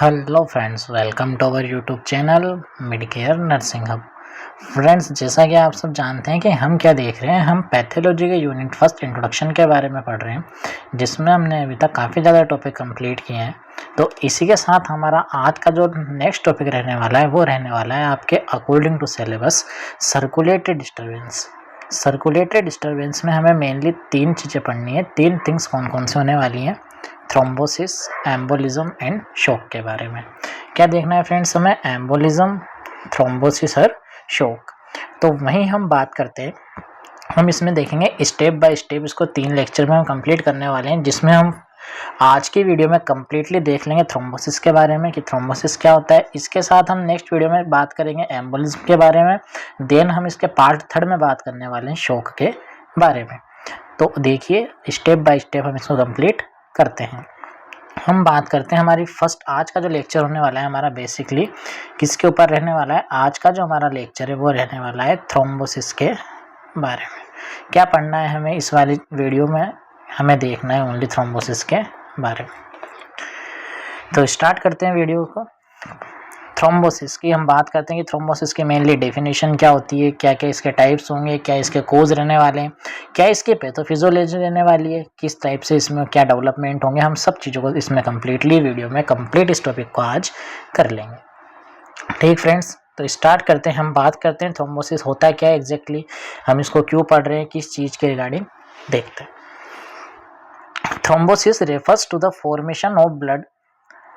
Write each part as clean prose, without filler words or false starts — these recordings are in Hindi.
Hello friends, welcome to our YouTube channel Medicare nursing hub. Friends, जैसा कि आप सब जानते हैं कि हम क्या देख रहे हैं, हम पैथोलॉजी के यूनिट फर्स्ट इंट्रोडक्शन के बारे में पढ़ रहे हैं, जिसमें हमने अभी तक काफ़ी ज़्यादा टॉपिक कंप्लीट किए हैं। तो इसी के साथ हमारा आज का जो नेक्स्ट टॉपिक रहने वाला है वो रहने वाला है आपके according to syllabus circulatory disturbance. Circulatory disturbance में हमें मेनली 3 चीज़ें पढ़नी है। 3 थिंग्स कौन कौन से होने वाली हैं? थ्रोम्बोसिस, एम्बोलिज्म एंड शॉक के बारे में क्या देखना है फ्रेंड्स हमें? एम्बोलिज्म, थ्रोम्बोसिस और शॉक। तो वहीं हम बात करते हैं, हम इसमें देखेंगे स्टेप बाय स्टेप। इसको 3 लेक्चर में हम कंप्लीट करने वाले हैं, जिसमें हम आज की वीडियो में कंप्लीटली देख लेंगे थ्रोम्बोसिस के बारे में कि थ्रोम्बोसिस क्या होता है। इसके साथ हम नेक्स्ट वीडियो में बात करेंगे एम्बोलिज्म के बारे में। देन हम इसके पार्ट 3 में बात करने वाले हैं शॉक के बारे में। तो देखिए, स्टेप बाय स्टेप हम इसको कंप्लीट करते हैं। हम बात करते हैं हमारी फर्स्ट आज का जो लेक्चर होने वाला है हमारा बेसिकली किसके ऊपर रहने वाला है? आज का जो हमारा लेक्चर है वो रहने वाला है थ्रोम्बोसिस के बारे में। क्या पढ़ना है हमें इस वाली वीडियो में? हमें देखना है ओनली थ्रोम्बोसिस के बारे में। तो स्टार्ट करते हैं वीडियो को। थ्रोम्बोसिस की हम बात करते हैं कि थ्रोम्बोसिस की मेनली डेफिनेशन क्या होती है, क्या क्या इसके टाइप्स होंगे, क्या इसके कोज रहने वाले हैं, क्या इसकी पैथोफिजियोलॉजी रहने वाली है, किस टाइप से इसमें क्या डेवलपमेंट होंगे, हम सब चीज़ों को इसमें कम्प्लीटली वीडियो में कंप्लीट इस टॉपिक को आज कर लेंगे। ठीक फ्रेंड्स, तो स्टार्ट करते हैं। हम बात करते हैं थ्रोम्बोसिस होता क्या है एग्जैक्टली, हम इसको क्यों पढ़ रहे हैं, किस चीज़ के रिगार्डिंग देखते हैं। Thrombosis refers to the formation of blood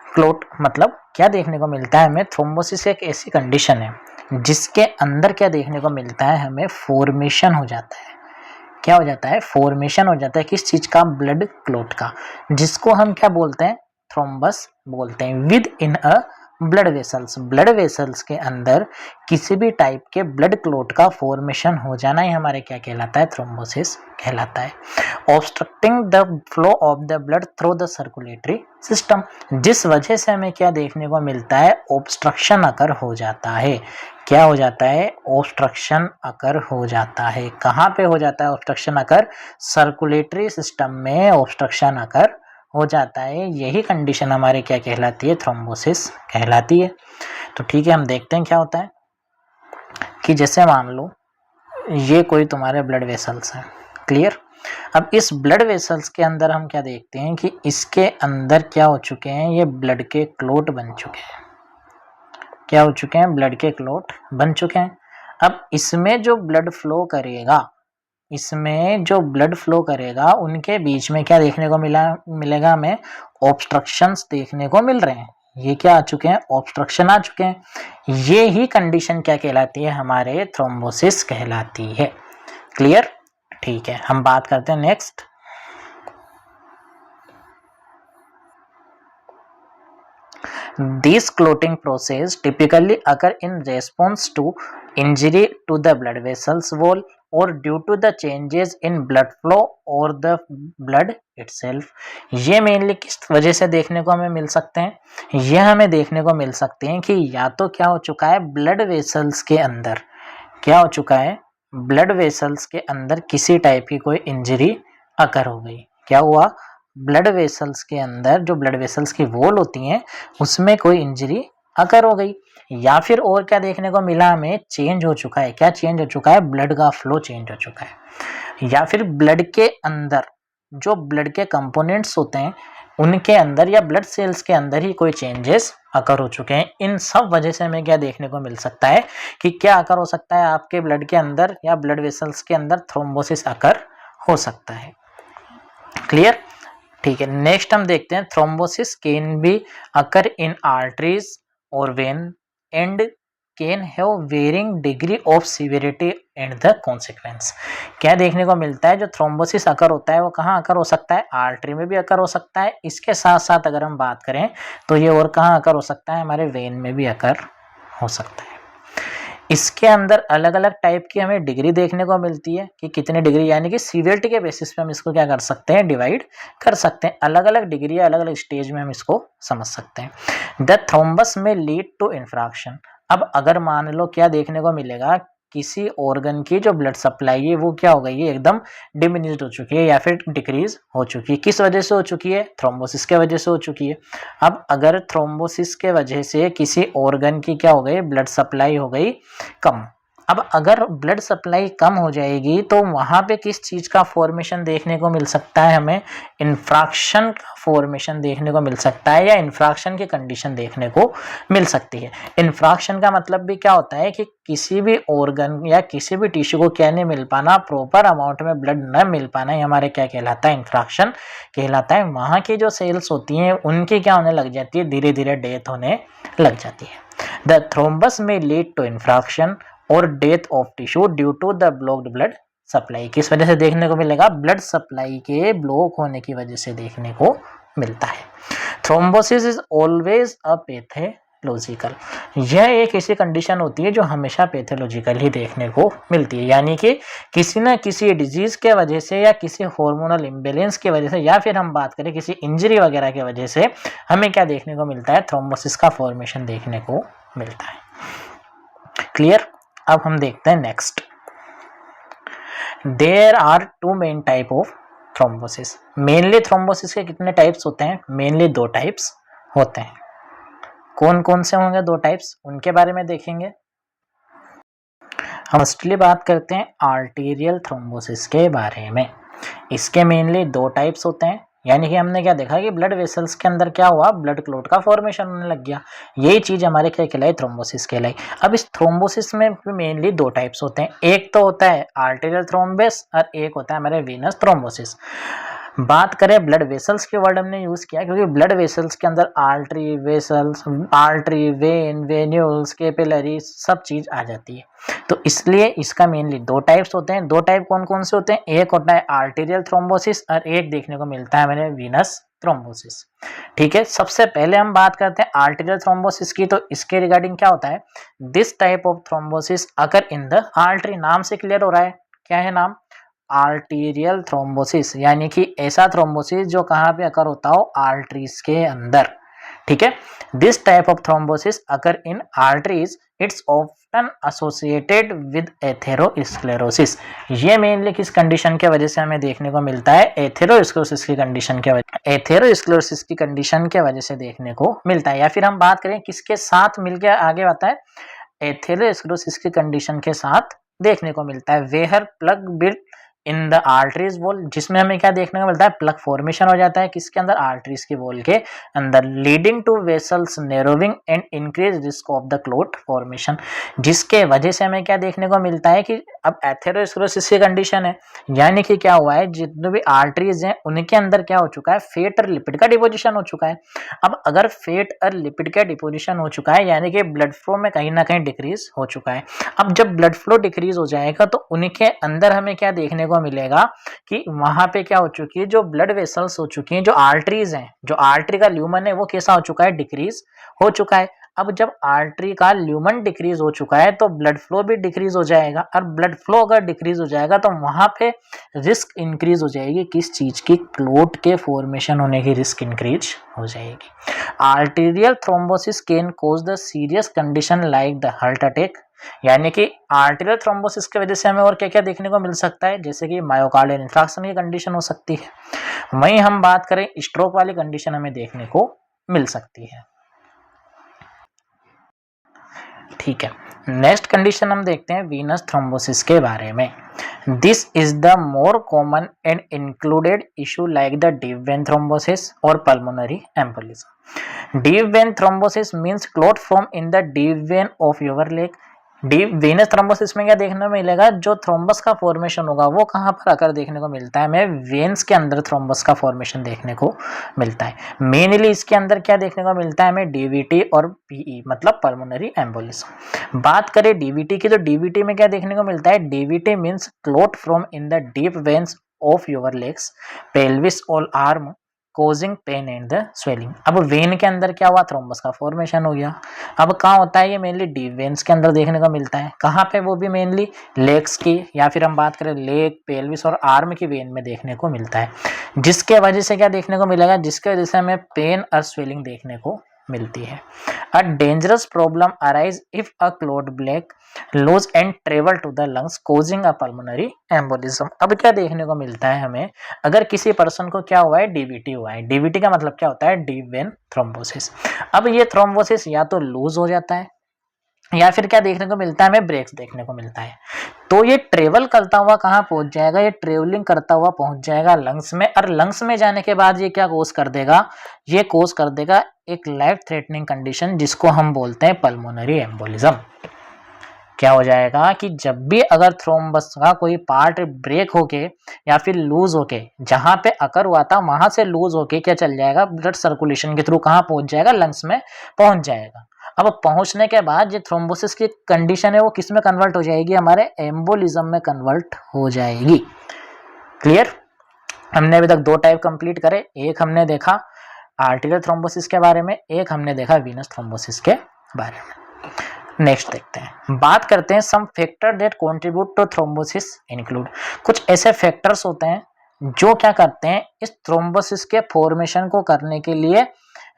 clot. मतलब क्या देखने को मिलता है हमें? थ्रोम्बोसिस एक ऐसी कंडीशन है जिसके अंदर क्या देखने को मिलता है हमें? फॉर्मेशन हो जाता है। क्या हो जाता है? फॉर्मेशन हो जाता है। किस चीज का? ब्लड क्लोट का, जिसको हम क्या बोलते हैं? थ्रोम्बस बोलते हैं। With in a blood vessels, blood vessels के अंदर किसी भी टाइप के ब्लड क्लोट का फॉर्मेशन हो जाना ही हमारे क्या कहलाता है? थ्रोम्बोसिस कहलाता है। Obstructing the flow of the blood through the circulatory system, जिस वजह से हमें क्या देखने को मिलता है? ऑब्स्ट्रक्शन अकर हो जाता है। क्या हो जाता है? ऑब्स्ट्रक्शन अकर हो जाता है। कहाँ पे हो जाता है ऑब्स्ट्रक्शन अकर? सर्कुलेटरी सिस्टम में ऑब्स्ट्रक्शन अकर हो जाता है। यही कंडीशन हमारे क्या कहलाती है? थ्रोम्बोसिस कहलाती है। तो ठीक है, हम देखते हैं क्या होता है कि जैसे मान लो ये कोई तुम्हारे ब्लड वेसल्स है। क्लियर? अब इस ब्लड वेसल्स के अंदर हम क्या देखते हैं कि इसके अंदर क्या हो चुके हैं? ये ब्लड के क्लोट बन चुके हैं। क्या हो चुके हैं? ब्लड के क्लोट बन चुके हैं। अब इसमें जो ब्लड फ्लो करेगा, इसमें जो ब्लड फ्लो करेगा उनके बीच में क्या देखने को मिलेगा हमें? ऑब्स्ट्रक्शंस देखने को मिल रहे हैं। ये क्या आ चुके हैं? ऑब्स्ट्रक्शन आ चुके हैं। ये ही कंडीशन क्या कहलाती है? हमारे थ्रोम्बोसिस कहलाती है। क्लियर? ठीक है, हम बात करते हैं next. This clotting process typically occur in response to injury to the blood vessels wall or due to the changes in blood flow or the blood itself। ये मेनली किस वजह से देखने को हमें मिल सकते हैं? ये हमें देखने को मिल सकते हैं कि या तो क्या हो चुका है? ब्लड वेसल्स के अंदर क्या हो चुका है? ब्लड वेसल्स के अंदर किसी टाइप की कोई इंजरी अकर हो गई। क्या हुआ? ब्लड वेसल्स के अंदर जो ब्लड वेसल्स की वॉल होती हैं उसमें कोई इंजरी अकर हो गई। या फिर और क्या देखने को मिला हमें? चेंज हो चुका है। क्या चेंज हो चुका है? ब्लड का फ्लो चेंज हो चुका है। या फिर ब्लड के अंदर जो ब्लड के कंपोनेंट्स होते हैं उनके अंदर या ब्लड सेल्स के अंदर ही कोई चेंजेस अकर हो चुके हैं। इन सब वजह से हमें क्या देखने को मिल सकता है कि क्या अकर हो सकता है आपके ब्लड के अंदर या ब्लड वेसल्स के अंदर? थ्रोम्बोसिस अकर हो सकता है। क्लियर? ठीक है, नेक्स्ट हम देखते हैं thrombosis can be occur in arteries और vein and can have varying degree of severity and the consequence. क्या देखने को मिलता है? जो थ्रोम्बोसिस अकर होता है वो कहाँ अकर हो सकता है? आर्टरी में भी अकर हो सकता है। इसके साथ साथ अगर हम बात करें तो ये और कहाँ अकर हो सकता है? हमारे वेन में भी अकर हो सकता है। इसके अंदर अलग अलग टाइप की हमें डिग्री देखने को मिलती है कि कितने डिग्री, यानी कि सीवियरिटी के बेसिस पे हम इसको क्या कर सकते हैं? डिवाइड कर सकते हैं। अलग अलग डिग्री, अलग अलग स्टेज में हम इसको समझ सकते हैं। द थ्रोम्बस में लीड टू इंफ्रैक्शन। अब अगर मान लो क्या देखने को मिलेगा किसी ऑर्गन की जो ब्लड सप्लाई है वो क्या हो गई है, एकदम डिमिनिश्ड हो चुकी है या फिर डिक्रीज हो चुकी है। किस वजह से हो चुकी है? थ्रोम्बोसिस के वजह से हो चुकी है। अब अगर थ्रोम्बोसिस के वजह से किसी ऑर्गन की क्या हो गई, ब्लड सप्लाई हो गई कम। अब अगर ब्लड सप्लाई कम हो जाएगी तो वहाँ पे किस चीज़ का फॉर्मेशन देखने को मिल सकता है? हमें इन्फ्रैक्शन का फॉर्मेशन देखने को मिल सकता है या इन्फ्रैक्शन की कंडीशन देखने को मिल सकती है। इन्फ्रैक्शन का मतलब भी क्या होता है कि किसी भी ऑर्गन या किसी भी टिश्यू को क्या नहीं मिल पाना, प्रॉपर अमाउंट में ब्लड न मिल पाना, ये हमारे क्या कहलाता है? इन्फ्रैक्शन कहलाता है। वहाँ की जो सेल्स होती हैं उनकी क्या होने लग जाती है, धीरे धीरे डेथ होने लग जाती है। द थ्रोम्बस में लीड टू इन्फ्रैक्शन और death of tissue due to the blocked blood supply. किस वजह से देखने को मिलेगा? ब्लड सप्लाई के ब्लॉक होने की वजह से देखने को मिलता है। Thrombosis is always a pathological. यह एक ऐसी कंडीशन होती है जो हमेशा पैथोलॉजिकल ही देखने को मिलती है, यानी कि किसी न किसी डिजीज के वजह से या किसी हार्मोनल इम्बैलेंस की वजह से या फिर हम बात करें किसी इंजरी वगैरह की वजह से हमें क्या देखने को मिलता है? थ्रोम्बोसिस का फॉर्मेशन देखने को मिलता है। क्लियर? अब हम देखते हैं next. There are two main type of thrombosis. Mainly thrombosis के कितने टाइप्स होते हैं? मेनली दो टाइप्स होते हैं। कौन कौन से होंगे दो टाइप्स, उनके बारे में देखेंगे। हम फर्स्टली बात करते हैं आर्टीरियल थ्रोम्बोसिस के बारे में। इसके मेनली दो टाइप्स होते हैं, यानी कि हमने क्या देखा कि ब्लड वेसल्स के अंदर क्या हुआ, ब्लड क्लॉट का फॉर्मेशन होने लग गया। यही चीज हमारे क्या कहलाई? थ्रोम्बोसिस कहलाई। अब इस थ्रोम्बोसिस में मेनली दो टाइप्स होते हैं। एक तो होता है आर्टेरियल थ्रोम्बस और एक होता है हमारे वेनस थ्रोम्बोसिस। बात करें ब्लड वेसल्स के, वर्ड हमने यूज किया क्योंकि ब्लड वेसल्स के अंदर artery, vessels, artery, when, venules, capillary सब चीज आ जाती है। तो इसलिए इसका मेनली दो टाइप्स होते हैं। दो टाइप कौन कौन से होते हैं? एक होता है आर्टेरियल थ्रोम्बोसिस और एक देखने को मिलता है हमें वीनस थ्रोम्बोसिस। ठीक है, सबसे पहले हम बात करते हैं आर्टेरियल थ्रोम्बोसिस की। तो इसके रिगार्डिंग क्या होता है? This type of thrombosis occur in the artery. नाम से क्लियर हो रहा है, क्या है नाम? आर्टीरियल थ्रोम्बोसिस, यानी कि ऐसा थ्रोम्बोसिस जो कहाँ पे अकर होता हो? आर्टरीज के अंदर। ठीक है, this type of thrombosis occur in arteries, it's often associated with atherosclerosis. ये मेनली किस कंडीशन के वजह से हमें देखने को मिलता है? एथेरोस्क्लेरोसिस की कंडीशन के वजह, एथेरोस्क्लेरोसिस की कंडीशन के वजह से देखने को मिलता है। या फिर हम बात करें किसके साथ मिलकर आगे आता है? एथेरोस्क्लेरोसिस की कंडीशन के साथ देखने को मिलता है। Where plug build in the arteries wall, जिसमें हमें क्या देखने को मिलता है? प्लग फॉर्मेशन हो जाता है किसके अंदर? आर्टरीज की वॉल के अंदर, leading to vessels narrowing and increase risk of the clot formation. जिसके वजह से हमें क्या देखने को मिलता है कि अब एथेरोस्क्लेरोसिस की कंडीशन है, यानी कि क्या हुआ है, जितने भी आर्टरीज हैं उनके अंदर क्या हो चुका है? फैट और लिपिड का डिपोजिशन हो चुका है। अब अगर फैट और लिपिड का डिपोजिशन हो चुका है, यानी कि ब्लड फ्लो में कहीं ना कहीं डिक्रीज हो चुका है। अब जब ब्लड फ्लो डिक्रीज हो जाएगा तो उनके अंदर हमें क्या देखने को मिलेगा कि वहां पे क्या हो चुकी है? जो ब्लड वेसल्स हो चुकी हैं, जो आर्टरीज हैं, जो आर्टरी का ल्यूमन है वो कैसा हो चुका है? डिक्रीज हो चुका है। अब जब आर्टरी का ल्यूमन डिक्रीज हो चुका है तो ब्लड फ्लो भी डिक्रीज हो जाएगा, और ब्लड फ्लो अगर डिक्रीज हो जाएगा तो वहां पे रिस्क इंक्रीज हो जाएगी। किस चीज की? क्लॉट के फॉर्मेशन होने की रिस्क इंक्रीज हो जाएगी। Arterial thrombosis can cause the serious condition like the heart attack, यानी कि आर्टेरियल थ्रोम्बोसिस की वजह से हमें और क्या क्या देखने को मिल सकता है? जैसे कि मायोकार्डियल इंफ्राक्शन की कंडीशन हो सकती है। वहीं हम बात करें स्ट्रोक वाली कंडीशन हमें देखने को मिल सकती है। ठीक है, नेक्स्ट कंडीशन हम देखते हैं वीनस थ्रोम्बोसिस के बारे में। This is the more common and included issue like the deep vein thrombosis और pulmonary embolism. Deep vein thrombosis means clot from in the deep vein of your leg. Deep venous thrombosis में क्या देखने को मिलेगा? जो थ्रोम्बस का फॉर्मेशन होगा वो कहाँ पर आकर देखने को मिलता है? हमें वेन्स के अंदर थ्रोम्बस का फॉर्मेशन देखने को मिलता है। मेनली इसके अंदर क्या देखने को मिलता है हमें? डीवीटी और पीई मतलब पल्मोनरी एम्बोलिज्म। बात करें डीवीटी की, तो डीवीटी में क्या देखने को मिलता है? DVT means clot from in the deep veins of your legs, pelvis और arm, causing pain and the swelling. अब वेन के अंदर क्या हुआ? थ्रोम्बस का फॉर्मेशन हो गया। अब कहाँ होता है ये? मेनली डीप वेन्स के अंदर देखने को मिलता है। कहाँ पे? वो भी मेनली लेग्स की, या फिर हम बात करें लेग, पेल्विस और आर्म की वेन में देखने को मिलता है। जिसके वजह से क्या देखने को मिलेगा? जिसके वजह से हमें पेन और स्वेलिंग देखने को मिलती है। A dangerous problem arise if a clot break loose and travel to the lungs causing a pulmonary embolism. अब क्या देखने को मिलता है हमें, अगर किसी पर्सन को क्या हुआ है, डीवीटी हुआ है। डीवीटी का मतलब क्या होता है, डीप वेन थ्रोम्बोसिस। अब ये थ्रोम्बोसिस या तो लूज हो जाता है या फिर क्या देखने को मिलता है, हमें ब्रेक्स देखने को मिलता है। तो ये ट्रेवल करता हुआ कहाँ पहुंच जाएगा, ये ट्रेवलिंग करता हुआ पहुंच जाएगा लंग्स में, और लंग्स में जाने के बाद ये क्या कोज कर देगा, ये कोज कर देगा एक लाइफ थ्रेटनिंग कंडीशन जिसको हम बोलते हैं पल्मोनरी एम्बोलिज्म। क्या हो जाएगा कि जब भी अगर थ्रोम्बस का कोई पार्ट ब्रेक होके या फिर लूज होके जहां पे अकर हुआ था वहां से लूज होके क्या चल जाएगा, ब्लड सर्कुलेशन के थ्रू कहाँ पहुंच जाएगा, लंग्स में पहुंच जाएगा। अब पहुंचने के बाद जो थ्रोम्बोसिस की कंडीशन है वो किस में कन्वर्ट हो जाएगी, हमारे एम्बोलिज्म में कन्वर्ट हो जाएगी। क्लियर। हमने अभी तक दो टाइप कंप्लीट करे, एक हमने देखा आर्टेरियल थ्रोम्बोसिस के बारे में, एक हमने देखा वीनस थ्रोम्बोसिस के बारे में। नेक्स्ट देखते हैं, बात करते हैं some factor that contribute to thrombosis include. कुछ ऐसे फैक्टर्स होते हैं जो क्या करते हैं, इस थ्रोम्बोसिस के फॉर्मेशन को करने के लिए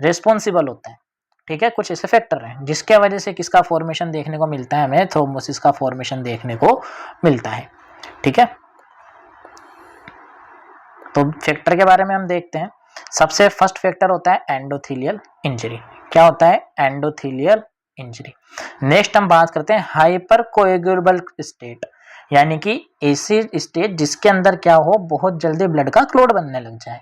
रिस्पॉन्सिबल होते हैं। ठीक है, कुछ ऐसे फैक्टर हैं जिसके वजह से किसका फॉर्मेशन देखने को मिलता है, हमें थ्रोम्बोसिस का फॉर्मेशन देखने को मिलता है। ठीक है, तो फैक्टर के बारे में हम देखते हैं। सबसे फर्स्ट फैक्टर होता है एंडोथेलियल इंजरी। क्या होता है, एंडोथेलियल इंजरी। नेक्स्ट हम बात करते हैं हाइपर कोएगुलेबल स्टेट, यानी कि ऐसी स्टेट जिसके अंदर क्या हो, बहुत जल्दी ब्लड का क्लॉट बनने लग जाए।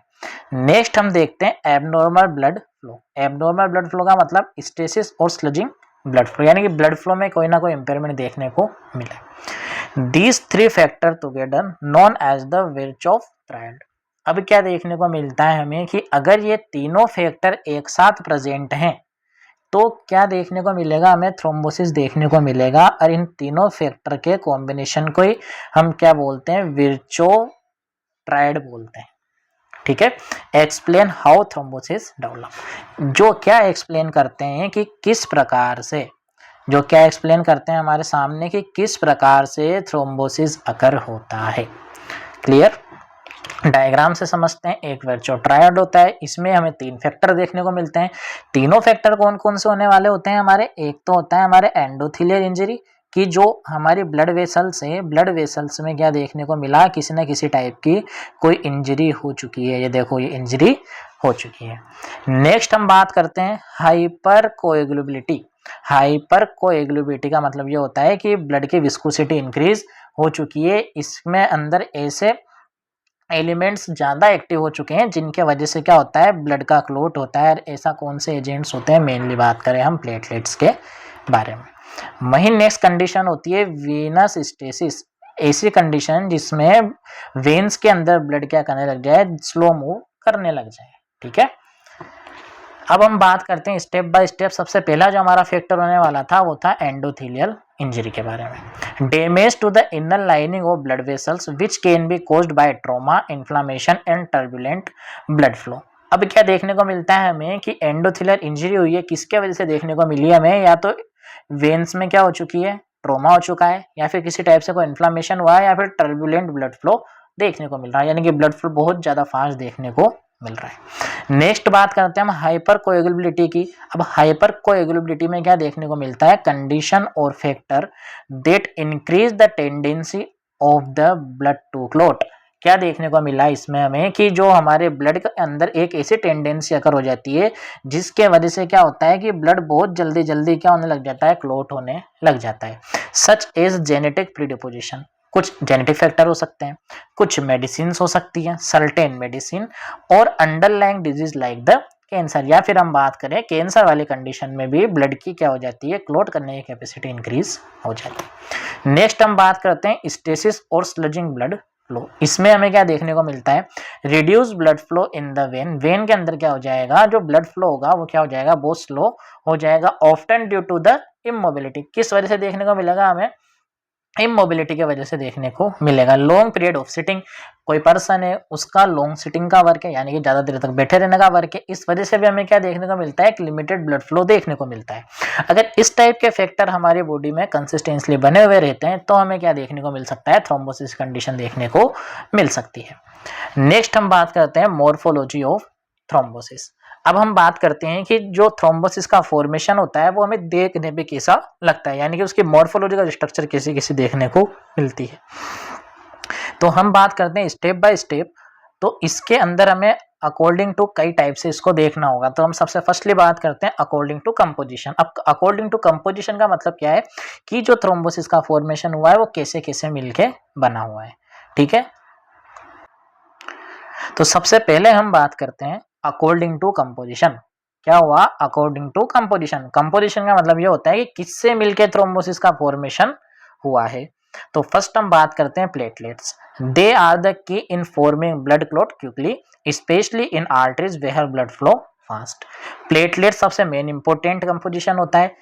नेक्स्ट हम देखते हैं abnormal blood flow. Abnormal blood flow का मतलब स्टेसिस और स्लजिंग ब्लड फ्लो, यानी कि ब्लड फ्लो में कोई ना कोई इंपेयरमेंट देखने को मिले। These three factor together known as the Virchow triad. अब क्या देखने को मिलता है हमें कि अगर ये तीनों फैक्टर एक साथ प्रेजेंट हैं तो क्या देखने को मिलेगा, हमें थ्रोम्बोसिस देखने को मिलेगा। और इन तीनों फैक्टर के कॉम्बिनेशन को ही हम क्या बोलते हैं, विर्चॉफ ट्रायड बोलते हैं। ठीक है, एक्सप्लेन हाउ थ्रोम्बोसिस डेवलप। जो क्या एक्सप्लेन करते हैं कि किस प्रकार से, जो क्या एक्सप्लेन करते हैं हमारे सामने कि किस प्रकार से थ्रोम्बोसिस अकर होता है। क्लियर। डायग्राम से समझते हैं। एक विर्चो ट्रायड होता है, इसमें हमें तीन फैक्टर देखने को मिलते हैं। तीनों फैक्टर कौन कौन से होने वाले होते हैं हमारे, एक तो होता है हमारे एंडोथेलियल इंजरी कि जो हमारी ब्लड वेसल्स है, ब्लड वेसल्स में क्या देखने को मिला, किसी न किसी टाइप की कोई इंजरी हो चुकी है। ये देखो, ये इंजरी हो चुकी है। नेक्स्ट हम बात करते हैं हाइपर कोएगुलेबिलिटी। हाइपर कोएगुलेबिलिटी का मतलब ये होता है कि ब्लड की विस्कोसिटी इंक्रीज हो चुकी है, इसमें अंदर ऐसे एलिमेंट्स ज़्यादा एक्टिव हो चुके हैं जिनके वजह से क्या होता है, ब्लड का क्लॉट होता है। ऐसा कौन से एजेंट्स होते हैं, मेनली बात करें हम प्लेटलेट्स के बारे में। वहीं नेक्स्ट कंडीशन होती है वीनस स्टेसिस। ऐसी कंडीशन जिसमें वेन्स के अंदर ब्लड क्या करने लग जाए, स्लो मूव करने लग जाए। ठीक है, अब हम बात करते हैं स्टेप बाय स्टेप। सबसे पहला जो हमारा फैक्टर होने वाला था वो था एंडोथेलियल इंजरी के बारे में। Damage to the inner lining of blood vessels which can be caused by trauma, inflammation and turbulent blood flow. अब क्या देखने को मिलता है हमें कि एंडोथेलियल इंजरी हुई है, किसके वजह से देखने को मिली है हमें, या तो वेन्स में क्या हो चुकी है, ट्रॉमा हो चुका है, या फिर किसी टाइप से कोई इन्फ्लामेशन हुआ है, या फिर टर्बुलेंट ब्लड फ्लो देखने को मिल रहा है, यानी कि ब्लड फ्लो बहुत ज़्यादा फास्ट देखने को मिल रहा है। नेक्स्ट बात करते हैं हम हाइपर कोएगुलेबिलिटी की। अब हाइपर कोएगुलेबिलिटी में क्या देखने को मिलता है, कंडीशन और factor that increase the tendency of the blood to clot. क्या देखने को मिला इसमें हमें कि जो हमारे ब्लड के अंदर एक ऐसी टेंडेंसी अकर हो जाती है जिसके वजह से क्या होता है कि ब्लड बहुत जल्दी जल्दी क्या होने लग जाता है, क्लॉट होने लग जाता है। सच एज जेनेटिक प्रीडिपोजिशन, कुछ जेनेटिक फैक्टर हो सकते हैं, कुछ मेडिसिन हो सकती है, सर्टेन मेडिसिन, और underlying disease like the cancer, या फिर हम बात करें कैंसर वाली कंडीशन में भी ब्लड की क्या हो जाती है, क्लॉट करने की कैपेसिटी इंक्रीज हो जाती है। नेक्स्ट हम बात करते हैं स्टेसिस और स्लजिंग ब्लड फ्लो। इसमें हमें क्या देखने को मिलता है, reduce blood flow in the when. When के अंदर क्या हो जाएगा, जो ब्लड फ्लो होगा वो क्या हो जाएगा, बहुत स्लो हो जाएगा। Often due to the immobility, किस वजह से देखने को मिलेगा हमें, इमोबिलिटी की वजह से देखने को मिलेगा। लॉन्ग पीरियड ऑफ सिटिंग, कोई पर्सन है उसका लॉन्ग सिटिंग का वर्क है, यानी कि ज़्यादा देर तक बैठे रहने का वर्क है, इस वजह से भी हमें क्या देखने को मिलता है, एक लिमिटेड ब्लड फ्लो देखने को मिलता है। अगर इस टाइप के फैक्टर हमारी बॉडी में कंसिस्टेंसली बने हुए रहते हैं तो हमें क्या देखने को मिल सकता है, थ्रोम्बोसिस कंडीशन देखने को मिल सकती है। नेक्स्ट हम बात करते हैं मॉर्फोलॉजी ऑफ थ्रोम्बोसिस। अब हम बात करते हैं कि जो थ्रोम्बोसिस का फॉर्मेशन होता है वो हमें देखने पे कैसा लगता है, यानी कि उसकी मॉर्फोलॉजिकल स्ट्रक्चर कैसी कैसी देखने को मिलती है। तो हम बात करते हैं स्टेप बाय स्टेप। तो इसके अंदर हमें अकॉर्डिंग टू कई टाइप से इसको देखना होगा। तो हम सबसे फर्स्टली बात करते हैं अकॉर्डिंग टू कंपोजिशन। अब अकॉर्डिंग टू कंपोजिशन का मतलब क्या है कि जो थ्रोम्बोसिस का फॉर्मेशन हुआ है वो कैसे कैसे मिलके बना हुआ है, ठीक है। तो सबसे पहले हम बात करते हैं अकॉर्डिंग टू कंपोजिशन। क्या हुआ? According to composition. कंपोजिशन का मतलब ये होता है कि किससे मिलके थ्रोम्बोसिस का फॉर्मेशन हुआ है। तो फर्स्ट हम बात करते हैं platelets. They are the key in forming blood clot quickly, specially in arteries where blood flow fast. Platelet सबसे मेन इंपॉर्टेंट कंपोजिशन होता है।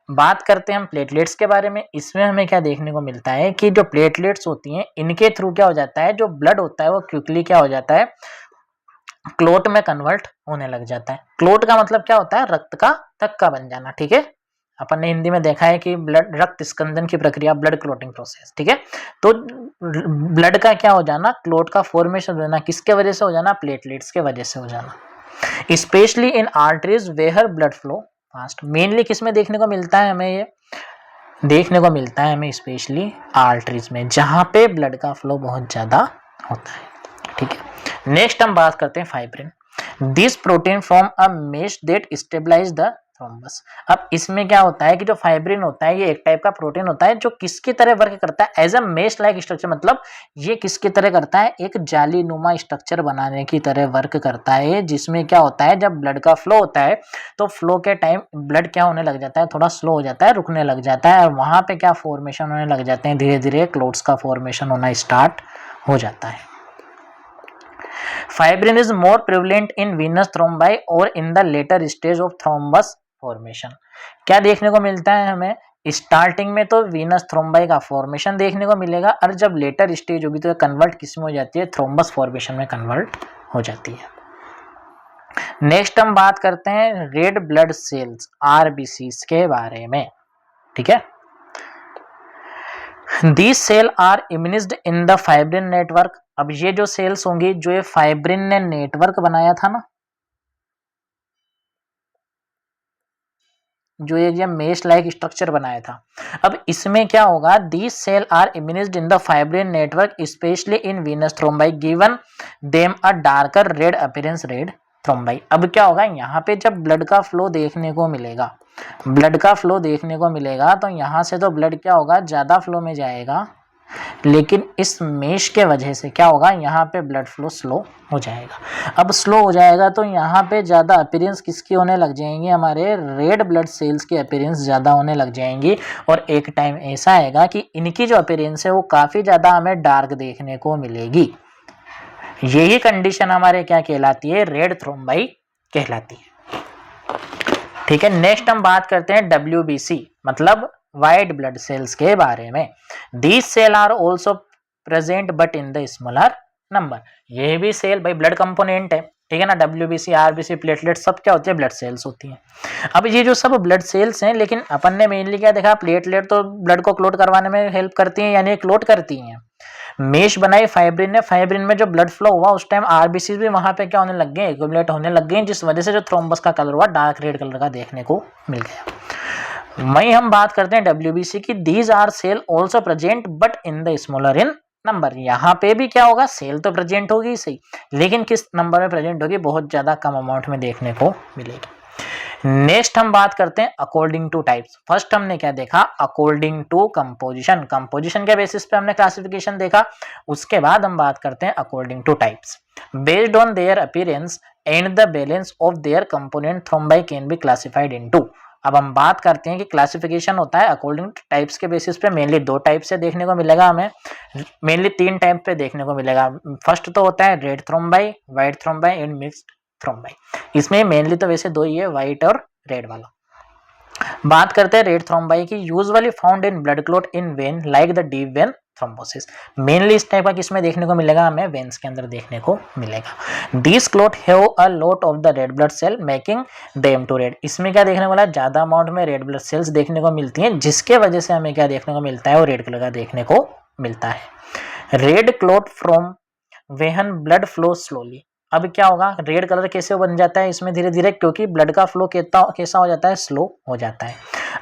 बात करते हैं हम प्लेटलेट्स के बारे में। इसमें हमें क्या देखने को मिलता है कि जो प्लेटलेट्स होती हैं इनके थ्रू क्या हो जाता है, जो ब्लड होता है वो क्विकली क्या हो जाता है, क्लोट में कन्वर्ट होने लग जाता है। क्लोट का मतलब क्या होता है? रक्त का थक्का बन जाना, ठीक है। अपन ने हिंदी में देखा है कि ब्लड रक्त स्कंदन की प्रक्रिया, ब्लड क्लोटिंग प्रोसेस, ठीक है। तो ब्लड का क्या हो जाना, क्लोट का फॉर्मेशन हो जाना, किसके वजह से हो जाना? प्लेटलेट्स के वजह से हो जाना। Specially in arteries where blood flow fast. Mainly किस में देखने को मिलता है हमें? ये देखने को मिलता है हमें स्पेशली आर्टरीज में, जहां पे ब्लड का फ्लो बहुत ज्यादा होता है, ठीक है। नेक्स्ट हम बात करते हैं fibrin. This protein form a mesh that stabilize the thrombus. अब इसमें क्या होता है कि जो फाइब्रिन होता है ये एक टाइप का प्रोटीन होता है जो किसकी तरह वर्क करता है? As a mesh like structure. मतलब ये किसकी तरह करता है? एक जाली नुमा स्ट्रक्चर बनाने की तरह वर्क करता है, जिसमें क्या होता है, जब ब्लड का फ्लो होता है तो फ्लो के टाइम ब्लड क्या होने लग जाता है, थोड़ा स्लो हो जाता है, रुकने लग जाता है, और वहां पे क्या फॉर्मेशन होने लग जाते हैं, धीरे धीरे क्लोट्स का फॉर्मेशन होना स्टार्ट हो जाता है। Fibrin is more prevalent in venous thrombi or in the later stage of thrombus formation। क्या देखने को मिलता है हमें? स्टार्टिंग में तो वीनस थ्रोम्बाई का फॉर्मेशन देखने को मिलेगा, और जब लेटर स्टेज होगी तो कन्वर्ट किस में हो जाती है? थ्रोम्बस फॉर्मेशन में कन्वर्ट हो जाती है। नेक्स्ट हम बात करते हैं रेड ब्लड सेल्स, आरबीसी के बारे में, ठीक है। These cell are immunized in the fibrin network. अब ये जो सेल्स होंगी, जो ये फाइब्रिन ने नेटवर्क बनाया था ना, जो ये मेश लाइक स्ट्रक्चर बनाया था, अब इसमें क्या होगा? These cell are immunized in the fibrin network specially in venous thrombi given them a darker red appearance, red thrombi. अब क्या होगा? यहाँ पे जब ब्लड का फ्लो देखने को मिलेगा, ब्लड का फ्लो देखने को मिलेगा तो यहाँ से तो ब्लड क्या होगा? ज्यादा फ्लो में जाएगा, लेकिन इस मेश के वजह से क्या होगा? यहाँ पे ब्लड फ्लो स्लो हो जाएगा। अब स्लो हो जाएगा तो यहाँ पे ज़्यादा अपीयरेंस किसकी होने लग जाएंगी? हमारे रेड ब्लड सेल्स की अपीयरेंस ज़्यादा होने लग जाएंगी, और एक टाइम ऐसा आएगा कि इनकी जो अपीयरेंस है वो काफ़ी ज़्यादा हमें डार्क देखने को मिलेगी। यही कंडीशन हमारे क्या कहलाती है? रेड थ्रोम्बाई कहलाती है, ठीक है। नेक्स्ट हम बात करते हैं WBC मतलब व्हाइट ब्लड सेल्स के बारे में। These cell are also present but in the smaller number. ये भी सेल भाई ब्लड कंपोनेंट है, ठीक है ना। WBC, RBC, प्लेटलेट सब क्या होती है? ब्लड सेल्स होती हैं। अब ये जो सब ब्लड सेल्स हैं, लेकिन अपन ने मेनली क्या देखा? प्लेटलेट तो ब्लड को क्लोट करवाने में हेल्प करती हैं, यानी क्लोट करती हैं। मेश बनाई फाइब्रिन ने, फाइब्रिन में जो ब्लड फ्लो हुआ उस टाइम आरबीसी भी वहां पे क्या होने लग गए? एक्युमुलेट होने लग गए, जिस वजह से जो थ्रोम्बस का कलर हुआ डार्क रेड कलर का देखने को मिल गया। वहीं हम बात करते हैं WBC की। These are cell also present but in the smaller in number. यहाँ पे भी क्या होगा? सेल तो प्रेजेंट होगी सही, लेकिन किस नंबर में प्रेजेंट होगी? बहुत ज्यादा कम अमाउंट में देखने को मिलेगी। नेक्स्ट हम बात करते हैं अकॉर्डिंग टू टाइप्स। फर्स्ट हमने क्या देखा? According to composition. कंपोजिशन के बेसिस पे हमने क्लासिफिकेशन देखा। उसके बाद हम बात करते हैं according two types. Based on their appearance and the balance of their component thrombi can be classified into. अब हम बात करते हैं कि क्लासिफिकेशन होता है अकॉर्डिंग टू टाइप्स के बेसिस पे। मेनली दो टाइप से देखने को मिलेगा हमें, मेनली तीन टाइप पे देखने को मिलेगा। फर्स्ट तो होता है red thrombi, white thrombi and mixed thrombi. इसमें मेनली तो वैसे दो ही है, व्हाइट और रेड वाला। बात करते हैं रेड थ्रोम्बाई की। Usually found in blood clot in when like the deep vein thrombosis. Mainly इस टाइप का किसमें देखने को मिलेगा? हमें वेन्स के अंदर देखने को मिलेगा। This clot have a lot of the red blood cell making them too red. इसमें क्या देखने को मिला? ज्यादा अमाउंट में रेड ब्लड सेल्स देखने को मिलती हैं, जिसके वजह से हमें क्या देखने को मिलता है? वो रेड कलर का देखने को मिलता है। Red clot from वेहन blood flow slowly. अब क्या होगा, रेड कलर कैसे बन जाता है इसमें धीरे धीरे, क्योंकि ब्लड का फ्लो कैसा हो जाता है, स्लो हो जाता है।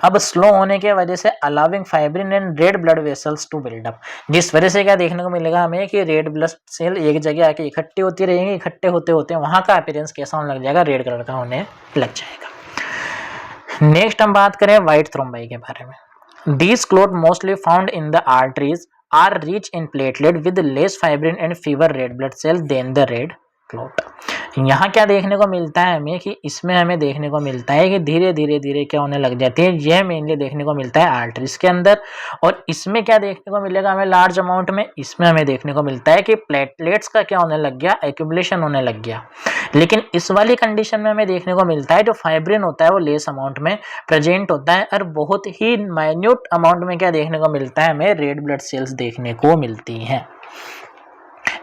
अब स्लो होने के वजह से allowing fibrin and red blood vessels to build up, जिस वजह से क्या देखने को मिलेगा हमें कि रेड ब्लड सेल एक जगह आके इकट्ठी होती रहेंगी, इकट्ठे होते होते वहां का अपीयरेंस कैसा होने लग जाएगा, रेड कलर का होने लग जाएगा। नेक्स्ट हम बात करें व्हाइट थ्रोम्बाई के बारे में। These clot mostly found in the arteries are rich in platelet with less fibrin and fewer red blood cells than the red clot। यहाँ क्या देखने को मिलता है हमें कि इसमें हमें देखने को मिलता है कि धीरे धीरे धीरे क्या होने लग जाती है, यह मेनली देखने को मिलता है आर्टरीज के अंदर। और इसमें क्या देखने को मिलेगा हमें लार्ज अमाउंट में, इसमें हमें देखने को मिलता है कि प्लेटलेट्स का क्या होने लग गया, एक्यूमुलेशन होने लग गया। लेकिन इस वाली कंडीशन में हमें देखने को मिलता है जो फाइब्रिन होता है वो लेस अमाउंट में प्रेजेंट होता है, और बहुत ही माइन्यूट अमाउंट में क्या देखने को मिलता है, हमें रेड ब्लड सेल्स देखने को मिलती हैं।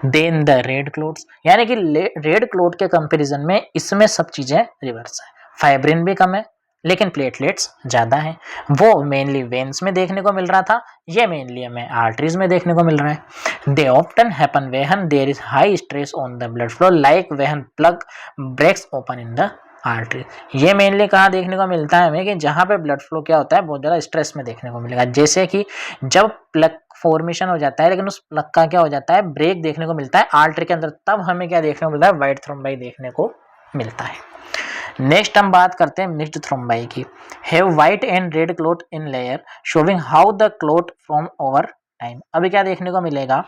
देन द रेड क्लोट्स, यानी कि रेड क्लोट के कंपैरिजन में इसमें सब चीजें रिवर्स है। फाइब्रिन भी कम है लेकिन प्लेटलेट्स ज्यादा हैं। वो मेनली वेन्स में देखने को मिल रहा था, ये मेनली हमें आर्टरीज में देखने को मिल रहा है। They often happen when there is high stress on the blood flow like when plug breaks open in the artery. ये मेनली कहाँ देखने को मिलता है हमें कि जहाँ पे ब्लड फ्लो क्या होता है, बहुत ज़्यादा स्ट्रेस में देखने को मिलेगा। जैसे कि जब प्लग फॉर्मेशन हो जाता है लेकिन उस प्लग का क्या हो जाता है, ब्रेक देखने को मिलता है आर्टरी के अंदर, तब हमें क्या देखने को मिलता है, व्हाइट थ्रोम्बाई देखने को मिलता है। नेक्स्ट हम बात करते हैं मिक्स्ड थ्रोम्बाई की। Have white and red clot in layer showing how the clot from over time. अभी क्या देखने को मिलेगा,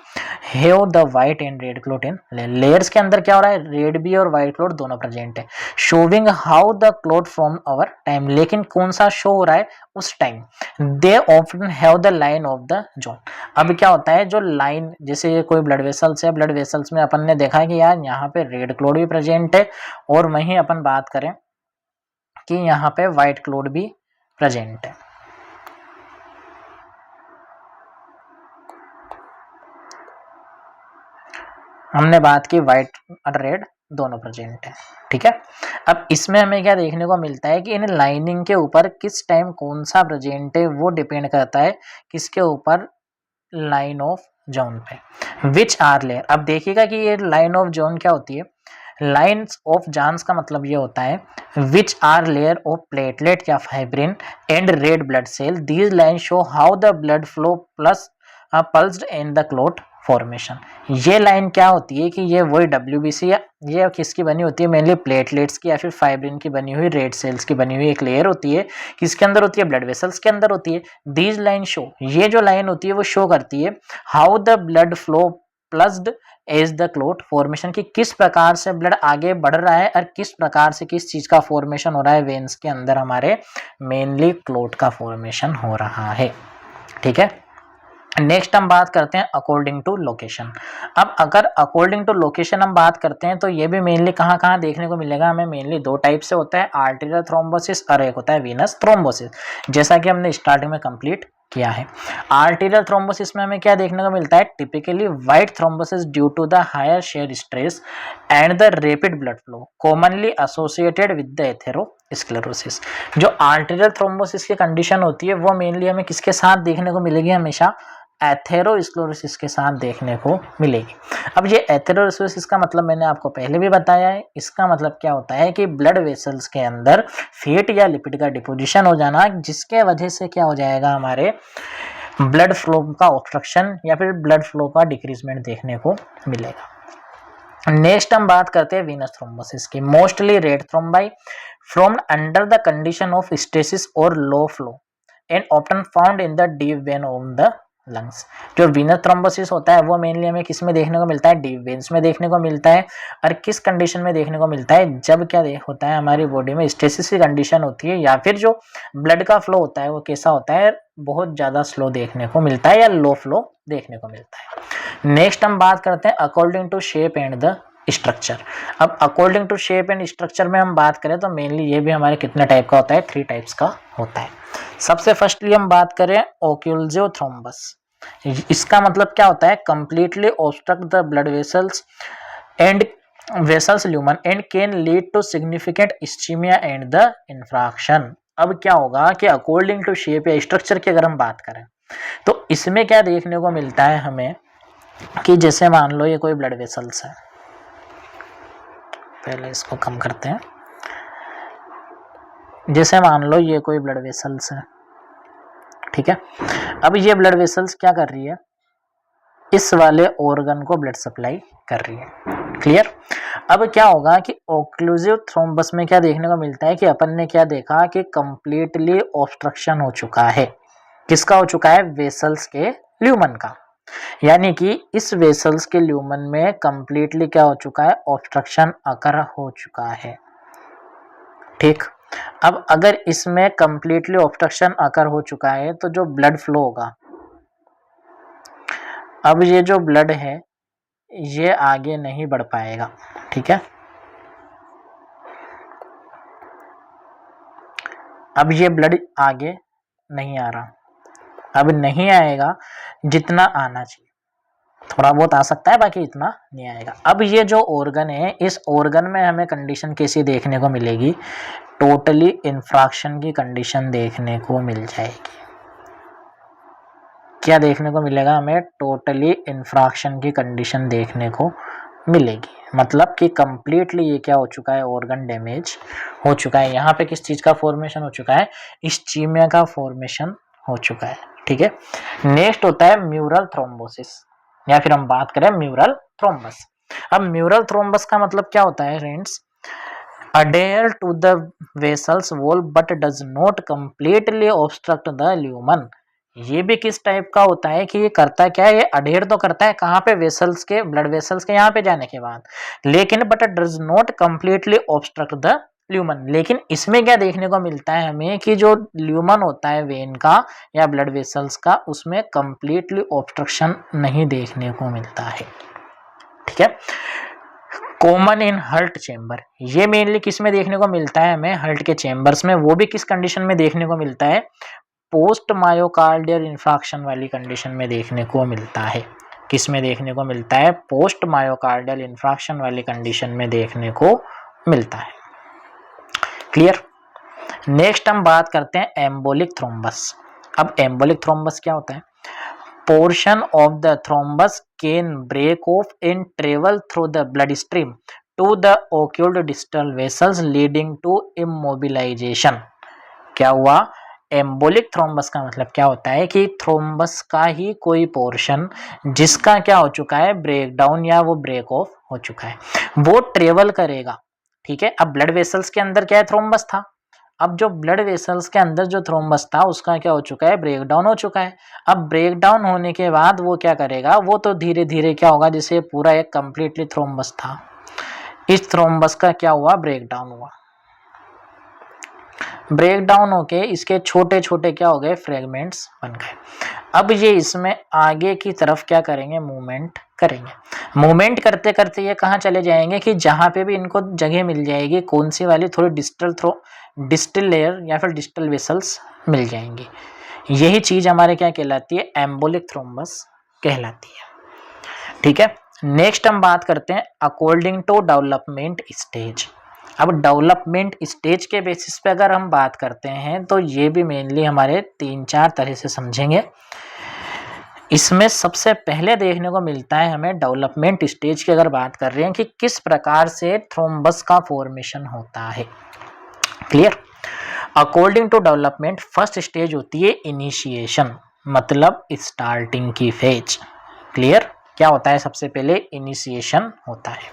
have the white and red clot in layers के अंदर क्या हो रहा है, रेड भी और व्हाइट क्लोट दोनों प्रेजेंट है। Showing how the clot from over time, लेकिन कौन सा शो हो रहा है, उस time. They often have the line of the zone. अब क्या होता है, जो लाइन, जैसे कोई ब्लड वेसल्स है, ब्लड वेसल्स में अपन ने देखा है कि यार यहाँ पे रेड क्लोट भी प्रेजेंट है, और वहीं अपन बात करें कि यहाँ पे व्हाइट क्लोट भी प्रेजेंट है। हमने बात की व्हाइट और रेड दोनों प्रेजेंट है, ठीक है। अब इसमें हमें क्या देखने को मिलता है कि इन लाइनिंग के ऊपर किस टाइम कौन सा प्रेजेंट है, वो डिपेंड करता है किसके ऊपर, लाइन ऑफ जोन पे। विच आर लेयर, अब देखिएगा कि ये लाइन ऑफ जोन क्या होती है, लाइन्स ऑफ जॉन्स का मतलब ये होता है which are layer of platelet या fibrin and red blood cell, these line show how the blood flow plus pulsed in the clot formation. ये लाइन क्या होती है कि ये वही WBC है, ये किसकी बनी होती है, मेनली प्लेटलेट्स की या फिर फाइब्रिन की बनी हुई रेड सेल्स की बनी हुई एक लेयर होती है, किसके अंदर होती है, ब्लड वेसल्स के अंदर होती है। दीज लाइन शो, ये जो लाइन होती है वो शो करती है how the blood flow pulsed as the clot formation, की किस प्रकार से ब्लड आगे बढ़ रहा है और किस प्रकार से किस चीज का फॉर्मेशन हो रहा है वेन्स के अंदर, हमारे मेनली क्लोट का फॉर्मेशन हो रहा है, ठीक है। नेक्स्ट हम बात करते हैं अकॉर्डिंग टू लोकेशन। अब अगर अकॉर्डिंग टू लोकेशन हम बात करते हैं तो ये भी मेनली कहाँ कहाँ देखने को मिलेगा हमें, मेनली दो टाइप से होता है, आर्टेरियल थ्रोम्बोसिस और एक होता है वीनस थ्रोम्बोसिस, जैसा कि हमने स्टार्टिंग में कंप्लीट किया है। आर्टेरियल थ्रोम्बोसिस में हमें क्या देखने को मिलता है, typically white thrombosis due to the higher shear stress and the rapid blood flow commonly associated with the atherosclerosis. जो आर्टेरियल थ्रोम्बोसिस की कंडीशन होती है वो मेनली हमें किसके साथ देखने को मिलेगी, हमेशा एथेरोस्क्लेरोसिस के साथ देखने को मिलेगी। अब ये एथेरोस्क्लेरोसिस का मतलब मैंने आपको पहले भी बताया है, इसका मतलब क्या होता है कि ब्लड वेसल्स के अंदर फैट या लिपिड का डिपोजिशन हो जाना, जिसके वजह से क्या हो जाएगा, हमारे ब्लड फ्लो का ऑब्स्ट्रक्शन या फिर ब्लड फ्लो का डिक्रीजमेंट देखने को मिलेगा। नेक्स्ट हम बात करते हैं वीनस थ्रोम्बोसिस की। Mostly red thrombi formed under the condition of stasis और low flow and often found in the deep vein of the lungs. जो वीनस थ्रोम्बोसिस होता है वो मेनली हमें किस में देखने को मिलता है, डीप वेन्स में देखने को मिलता है। और किस कंडीशन में देखने को मिलता है, जब क्या होता है, हमारी बॉडी में स्टेसिस की कंडीशन होती है, या फिर जो ब्लड का फ्लो होता है वो कैसा होता है, बहुत ज़्यादा स्लो देखने को मिलता है या लो फ्लो देखने को मिलता है। नेक्स्ट हम बात करते हैं according to shape and the structure. अब according to shape and structure में हम बात करें तो मेनली ये भी हमारे कितने टाइप का होता है, 3 टाइप्स का होता है। सबसे फर्स्टली हम बात करें ओक्यूल्जियो थ्रोम्बस। इसका मतलब क्या होता है, completely obstruct the blood vessels and vessels lumen and can lead to significant ischemia and the infarction. अब क्या होगा कि अकॉर्डिंग टू शेप या स्ट्रक्चर की अगर हम बात करें तो इसमें क्या देखने को मिलता है हमें कि जैसे मान लो ये कोई ब्लड वेसल्स है, पहले इसको कम करते हैं। जैसे मान लो ये कोई ब्लड वेसल्स है, ठीक है। अब ये ब्लड वेसल्स क्या कर रही है, इस वाले ऑर्गन को ब्लड सप्लाई कर रही है, क्लियर। अब क्या होगा कि ओक्लूसिव थ्रोम्बस में क्या देखने को मिलता है कि अपन ने क्या देखा कि कंप्लीटली ऑब्स्ट्रक्शन हो चुका है। किसका हो चुका है, वेसल्स के ल्यूमन का, यानी कि इस वेसल्स के ल्यूमन में कंप्लीटली क्या हो चुका है, ऑब्स्ट्रक्शन अकर हो चुका है, ठीक। अब अगर इसमें कंप्लीटली ऑब्स्ट्रक्शन अकर हो चुका है तो जो ब्लड फ्लो होगा, अब ये जो ब्लड है ये आगे नहीं बढ़ पाएगा, ठीक है। अब ये ब्लड आगे नहीं आ रहा, अब नहीं आएगा जितना आना चाहिए, थोड़ा बहुत आ सकता है बाकी इतना नहीं आएगा। अब ये जो ऑर्गन है, इस ऑर्गन में हमें कंडीशन कैसी देखने को मिलेगी, टोटली इंफ्रैक्शन की कंडीशन देखने को मिल जाएगी। क्या देखने को मिलेगा हमें, टोटली इंफ्रैक्शन की कंडीशन देखने को मिलेगी, मतलब कि कंप्लीटली ये क्या हो चुका है, ऑर्गन डैमेज हो चुका है। यहाँ पे किस चीज का फॉर्मेशन हो चुका है, इस्चीमिया का फॉर्मेशन हो चुका है, ठीक है। नेक्स्ट होता है म्यूरल थ्रोम्बोसिस, या फिर हम बात करें म्यूरल थ्रोम्बस। अब म्यूरल थ्रोम्बस का मतलब क्या होता है friends, adhere to the vessels wall but does not completely obstruct the lumen। ये भी किस टाइप का होता है कि ये करता क्या है, ये अडेयर तो करता है कहाँ पे, वेसल्स के, ब्लड वेसल्स के यहाँ पे जाने के बाद, लेकिन but does not completely obstruct the lumen. लेकिन इसमें क्या देखने को मिलता है हमें कि जो ल्यूमन होता है वेन का या ब्लड वेसल्स का, उसमें कंप्लीटली ऑब्स्ट्रक्शन नहीं देखने को मिलता है, ठीक है। कॉमन इन हर्ट चेंबर, ये मेनली किस में देखने को मिलता है हमें, हर्ट के चेंबर्स में। वो भी किस कंडीशन में देखने को मिलता है, पोस्ट मायोकार्डियल इंफ्रैक्शन वाली कंडीशन में देखने को मिलता है। किस में देखने को मिलता है, पोस्ट मायोकार्डियल इंफ्रैक्शन वाली कंडीशन में देखने को मिलता है, क्लियर। नेक्स्ट हम बात करते हैं एम्बोलिक थ्रोम्बस। अब एम्बोलिक थ्रोम्बस क्या होता है, portion of the thrombus can break off and travel through the bloodstream to the occulted distal vessels leading to immobilization। क्या हुआ, एम्बोलिक थ्रोम्बस का मतलब क्या होता है कि थ्रोम्बस का ही कोई पोर्शन जिसका क्या हो चुका है, ब्रेक डाउन या वो ब्रेक ऑफ हो चुका है, वो ट्रेवल करेगा, ठीक है। अब ब्लड वेसल्स के अंदर क्या है, थ्रोम्बस था। अब जो ब्लड वेसल्स के अंदर जो थ्रोम्बस था उसका क्या हो चुका है, ब्रेक डाउन हो चुका है। अब ब्रेक डाउन होने के बाद वो क्या करेगा, वो तो धीरे धीरे क्या होगा, जैसे पूरा एक कंप्लीटली थ्रोम्बस था, इस थ्रोम्बस का क्या हुआ, ब्रेक डाउन हुआ। ब्रेक डाउन होके इसके छोटे छोटे क्या हो गए, फ्रेगमेंट्स बन गए। अब ये इसमें आगे की तरफ क्या करेंगे, मूवमेंट करेंगे। मूवमेंट करते करते ये कहाँ चले जाएंगे कि जहाँ पे भी इनको जगह मिल जाएगी, कौन सी वाली, थोड़ी डिस्टल लेयर या फिर डिस्टल वेसल्स मिल जाएंगी। यही चीज हमारे क्या कहलाती है, एम्बोलिक थ्रोम्बस कहलाती है, ठीक है। नेक्स्ट हम बात करते हैं अकॉर्डिंग टू डेवलपमेंट स्टेज। अब डेवलपमेंट स्टेज के बेसिस पे अगर हम बात करते हैं तो ये भी मेनली हमारे 3-4 तरह से समझेंगे। इसमें सबसे पहले देखने को मिलता है हमें डेवलपमेंट स्टेज की अगर बात कर रहे हैं कि किस प्रकार से थ्रोम्बस का फॉर्मेशन होता है, clear. According to development first stage होती है इनिशिएशन, मतलब स्टार्टिंग की फेज, क्लियर। क्या होता है, सबसे पहले इनिशिएशन होता है।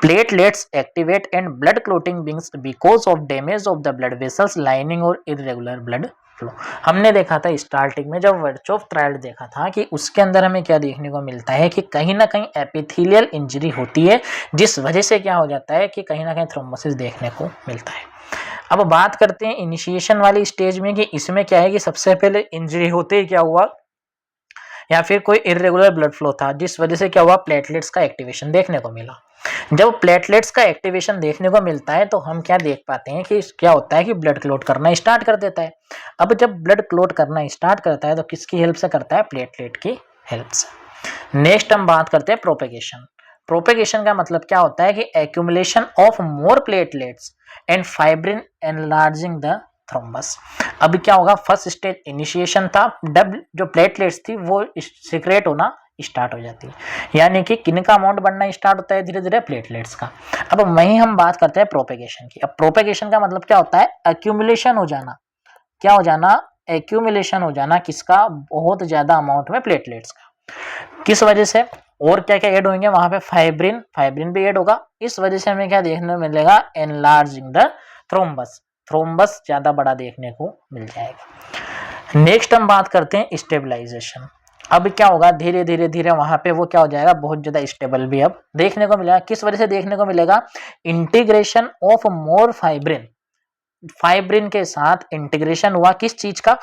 Platelets activate and blood clotting begins because of damage of the blood vessels lining और इरेगुलर ब्लड फ्लो। हमने देखा था स्टार्टिंग में जब वर्चोफ ट्रायल देखा था कि उसके अंदर हमें क्या देखने को मिलता है कि कहीं ना कहीं एपिथेलियल इंजरी होती है, जिस वजह से क्या हो जाता है कि कहीं ना कहीं थ्रोम्बोसिस देखने को मिलता है। अब बात करते हैं इनिशिएशन वाली स्टेज में कि इसमें क्या है कि सबसे पहले इंजरी होते ही क्या हुआ, या फिर कोई इरेगुलर ब्लड फ्लो था, जिस वजह से क्या हुआ, प्लेटलेट्स का एक्टिवेशन देखने को मिला। जब प्लेटलेट्स का एक्टिवेशन देखने को मिलता है तो हम क्या देख पाते हैं कि क्या होता है कि ब्लड क्लॉट करना स्टार्ट कर देता है। अब जब ब्लड क्लॉट करना स्टार्ट करता है तो किसकी हेल्प से करता है, प्लेटलेट की हेल्प से। नेक्स्ट हम बात करते हैं प्रोपेगेशन। प्रोपेगेशन का मतलब क्या होता है कि accumulation of more platelets and fibrin enlarging the thrombus. अब क्या होगा, फर्स्ट स्टेज इनिशिएशन था, जब जो प्लेटलेट्स थी वो सीक्रेट होना स्टार्ट हो जाती है, यानी कि किन का अमाउंट बढ़ना स्टार्ट होता है धीरे धीरे, प्लेटलेट्स का। अब वहीं हम बात करते हैं प्रोपेगेशन की। अब प्रोपेगेशन का मतलब क्या होता है, एक्यूमुलेशन हो जाना। क्या हो जाना, एक्यूमुलेशन हो जाना, किसका, बहुत ज्यादा अमाउंट में प्लेटलेट्स का। किस वजह से, और क्या क्या ऐड होंगे वहां पे, फाइब्रिन, फाइब्रिन भी ऐड होगा। इस वजह से हमें क्या देखने को मिलेगा, एनलार्जिंग द थ्रोम्बस, थ्रोम्बस ज्यादा बड़ा देखने को मिल जाएगा। नेक्स्ट हम बात करते हैं स्टेबलाइजेशन। अब क्या होगा, धीरे धीरे धीरे वहां पे वो क्या हो जाएगा, बहुत ज्यादा स्टेबल भी अब देखने को मिलेगा। किस वजह से देखने को मिलेगा, integration of more fibrin, fibrin के साथ इंटीग्रेशन हुआ किस चीज का,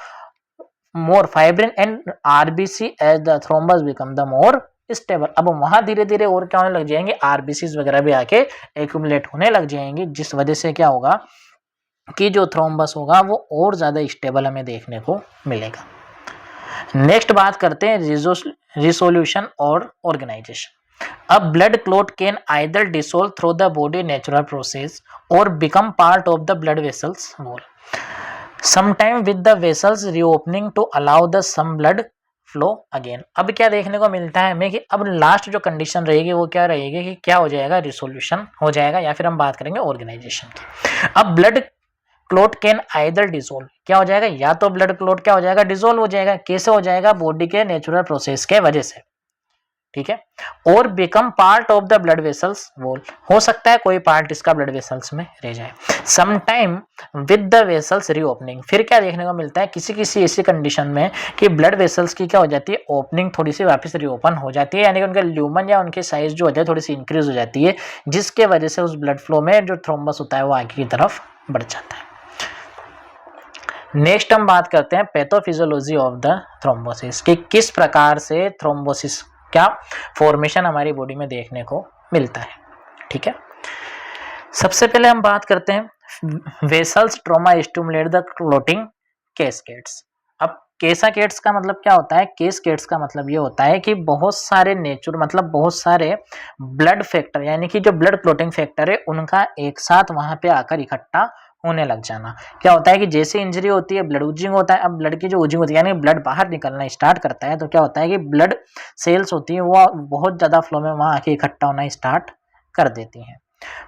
more fibrin and RBC as the thrombus become the more stable. अब वहां धीरे धीरे और क्या होने लग जाएंगे, आरबीसी वगैरह भी आके एक्यूमुलेट होने लग जाएंगे, जिस वजह से क्या होगा कि जो थ्रोम्बस होगा वो और ज्यादा स्टेबल हमें देखने को मिलेगा। नेक्स्ट बात करते हैं रिसोल्यूशन और ऑर्गेनाइजेशन। अब blood clot can either dissolve through the body natural process और become part of the blood vessels wall, sometime with the vessels reopening to allow the some blood flow again. अब क्या देखने को मिलता है हमें कि अब लास्ट जो कंडीशन रहेगी वो क्या रहेगी कि क्या हो जाएगा, रिसोल्यूशन हो जाएगा, या फिर हम बात करेंगे ऑर्गेनाइजेशन की। अब blood clot can either dissolve, क्या हो जाएगा, या तो ब्लड क्लॉट क्या हो जाएगा, डिसोल्व हो जाएगा। कैसे हो जाएगा, बॉडी के नेचुरल प्रोसेस के वजह से, ठीक है। और become part of the blood vessels wall, हो सकता है कोई पार्ट इसका ब्लड वेसल्स में रह जाए। Some time with the vessels reopening, फिर क्या देखने को मिलता है, किसी किसी ऐसी कंडीशन में कि ब्लड वेसल्स की क्या हो जाती है, ओपनिंग थोड़ी सी वापस रीओपन हो जाती है, यानी कि उनका ल्यूमन या उनकी साइज जो होती है थोड़ी सी इंक्रीज हो जाती है, जिसके वजह से उस ब्लड फ्लो में जो थ्रोम्बस होता है वो आगे की तरफ बढ़ जाता है। नेक्स्ट हम बात करते हैं पैथोफिजियोलॉजी ऑफ द थ्रोम्बोसिस, कि किस प्रकार से थ्रोम्बोसिस क्या फॉर्मेशन हमारी बॉडी में देखने को मिलता है, ठीक है। सबसे पहले हम बात करते हैं vessels trauma stimulate the clotting cascades. अब कैस्केड्स का मतलब क्या होता है, कैस्केड्स का मतलब ये होता है कि बहुत सारे मतलब बहुत सारे ब्लड फैक्टर, यानी कि जो ब्लड क्लोटिंग फैक्टर है उनका एक साथ वहां पे आकर इकट्ठा होने लग जाना। क्या होता है कि जैसे इंजरी होती है ब्लड उजिंग होता है। अब ब्लड की जो उजिंग होती है यानी ब्लड बाहर निकलना स्टार्ट करता है, तो क्या होता है कि ब्लड सेल्स होती है वो बहुत ज्यादा फ्लो में वहां आके इकट्ठा होना स्टार्ट कर देती हैं।